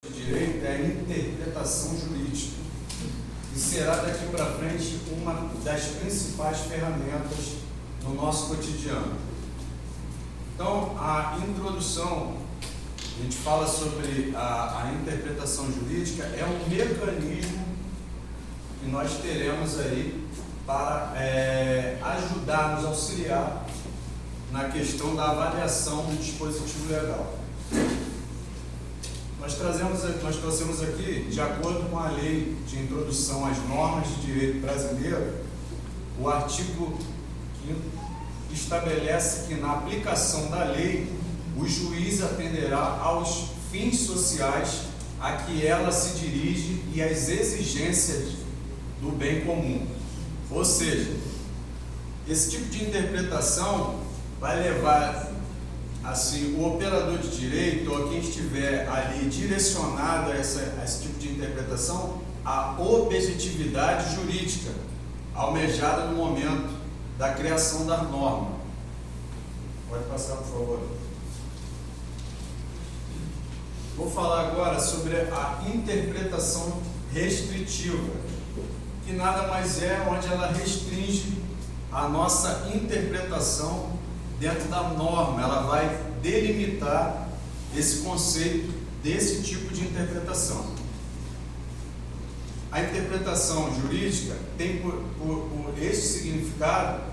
Direito é a interpretação jurídica e será daqui para frente uma das principais ferramentas no nosso cotidiano. Então, a introdução, a gente fala sobre a interpretação jurídica, é um mecanismo que nós teremos aí para ajudar, nos auxiliar na questão da avaliação do dispositivo legal. Nós trouxemos aqui, de acordo com a Lei de Introdução às Normas de Direito Brasileiro, o artigo 5º estabelece que na aplicação da lei, o juiz atenderá aos fins sociais a que ela se dirige e às exigências do bem comum. Ou seja, esse tipo de interpretação vai levar assim, o operador de direito ou quem estiver ali direcionado a esse tipo de interpretação, a objetividade jurídica almejada no momento da criação da norma. Pode passar, por favor. Vou falar agora sobre a interpretação restritiva, que nada mais é onde ela restringe a nossa interpretação dentro da norma. Ela vai delimitar esse conceito desse tipo de interpretação. A interpretação jurídica tem por esse significado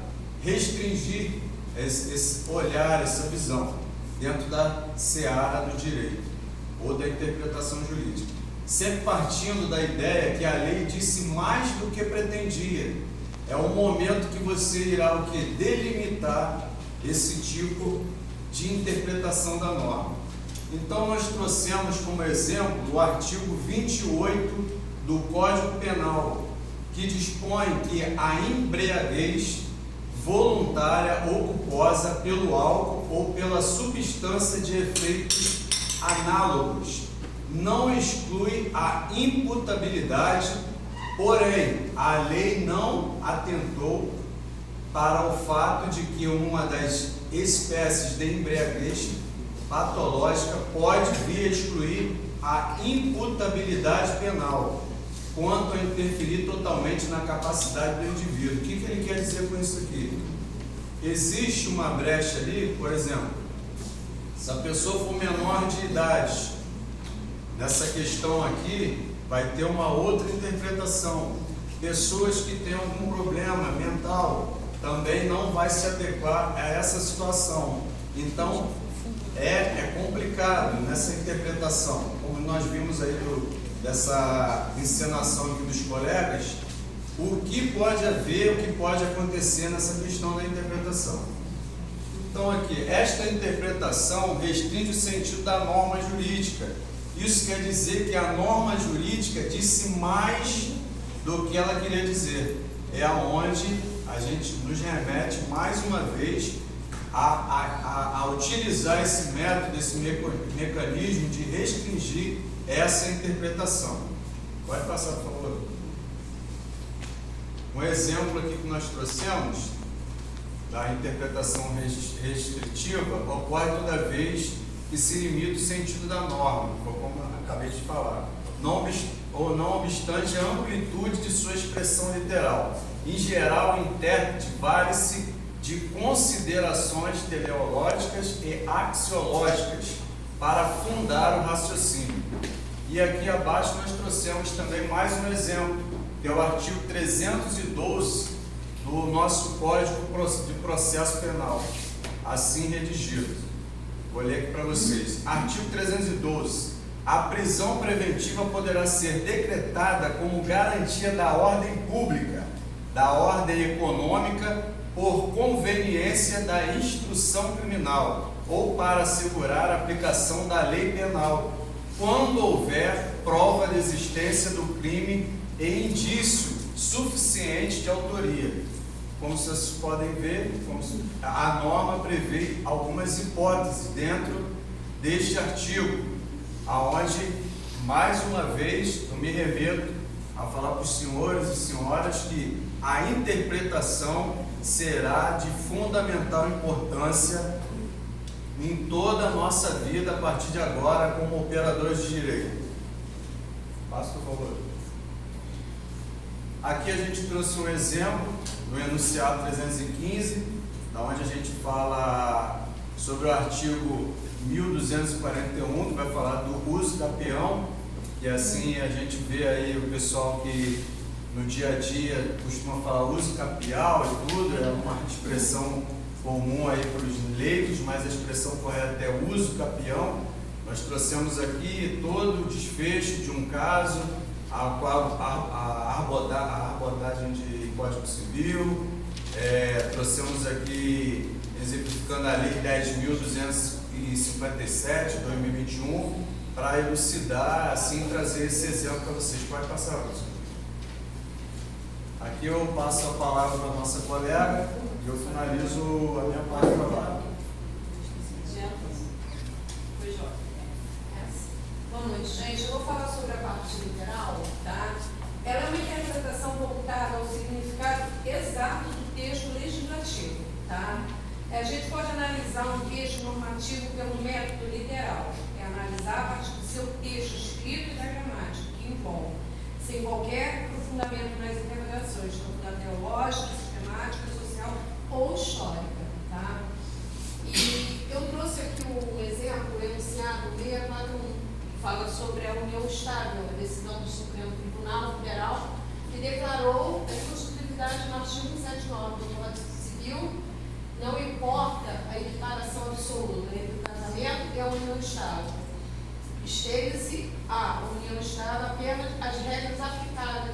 restringir esse olhar, essa visão dentro da seara do direito ou da interpretação jurídica, sempre partindo da ideia que a lei disse mais do que pretendia. É o momento que você irá delimitar esse tipo de interpretação da norma. Então nós trouxemos como exemplo o artigo 28 do Código Penal, que dispõe que a embriaguez voluntária ou culposa pelo álcool ou pela substância de efeitos análogos não exclui a imputabilidade, porém a lei não atentou para o fato de que uma das espécies de embriaguez patológica pode vir a excluir a imputabilidade penal, quanto a interferir totalmente na capacidade do indivíduo. O que ele quer dizer com isso aqui? Existe uma brecha ali, por exemplo, se a pessoa for menor de idade, nessa questão aqui vai ter uma outra interpretação. Pessoas que têm algum problema mental também não vai se adequar a essa situação. Então, é complicado nessa interpretação, como nós vimos aí dessa encenação aqui dos colegas, o que pode haver, o que pode acontecer nessa questão da interpretação. Então aqui, esta interpretação restringe o sentido da norma jurídica. Isso quer dizer que a norma jurídica disse mais do que ela queria dizer. É aonde a gente nos remete mais uma vez a utilizar esse método, esse mecanismo de restringir essa interpretação. Pode passar, por favor. Um exemplo aqui que nós trouxemos da interpretação restritiva ocorre toda vez que se limita o sentido da norma, como eu acabei de falar, não obstante a amplitude de sua expressão literal. Em geral, o intérprete vale-se de considerações teleológicas e axiológicas para fundar o raciocínio. E aqui abaixo nós trouxemos também mais um exemplo, que é o artigo 312 do nosso Código de Processo Penal, assim redigido. Vou ler aqui para vocês. Artigo 312. A prisão preventiva poderá ser decretada como garantia da ordem pública, da ordem econômica, por conveniência da instrução criminal ou para assegurar a aplicação da lei penal, quando houver prova de existência do crime e indício suficiente de autoria. Como vocês podem ver, a norma prevê algumas hipóteses dentro deste artigo, aonde, mais uma vez, eu me remeto a falar para os senhores e senhoras que a interpretação será de fundamental importância em toda a nossa vida a partir de agora como operadores de direito. Passa, por favor. Aqui a gente trouxe um exemplo do enunciado 315, da onde a gente fala sobre o artigo 1241, que vai falar do uso da peão, e assim a gente vê aí o pessoal que no dia a dia costuma falar uso capial e tudo, é uma expressão comum aí para os leigos, mas a expressão correta é uso capião. Nós trouxemos aqui todo o desfecho de um caso, a qual a abordagem de Código Civil, trouxemos aqui, exemplificando a Lei 10.257 de 2021, para elucidar, assim, trazer esse exemplo para vocês. Pode passar, Wilson. Aqui eu passo a palavra para a nossa colega e eu finalizo a minha parte de trabalho. Boa noite, gente. Eu vou falar sobre a parte literal, tá? Ela é uma interpretação voltada ao significado exato do texto legislativo, tá? A gente pode analisar um texto normativo pelo método literal, é analisar a partir do seu texto escrito e da gramática, que envolve, sem qualquer aprofundamento nas interpretações, tanto da teológica, sistemática, social ou histórica, tá? E eu trouxe aqui um exemplo, o enunciado 641, que fala sobre a união estável, a decisão do Supremo Tribunal Federal, que declarou a inconstitucionalidade no artigo 179 do Código Civil. Não importa a equiparação absoluta entre o casamento e a união estável. Esteja-se a união estável apenas as regras aplicáveis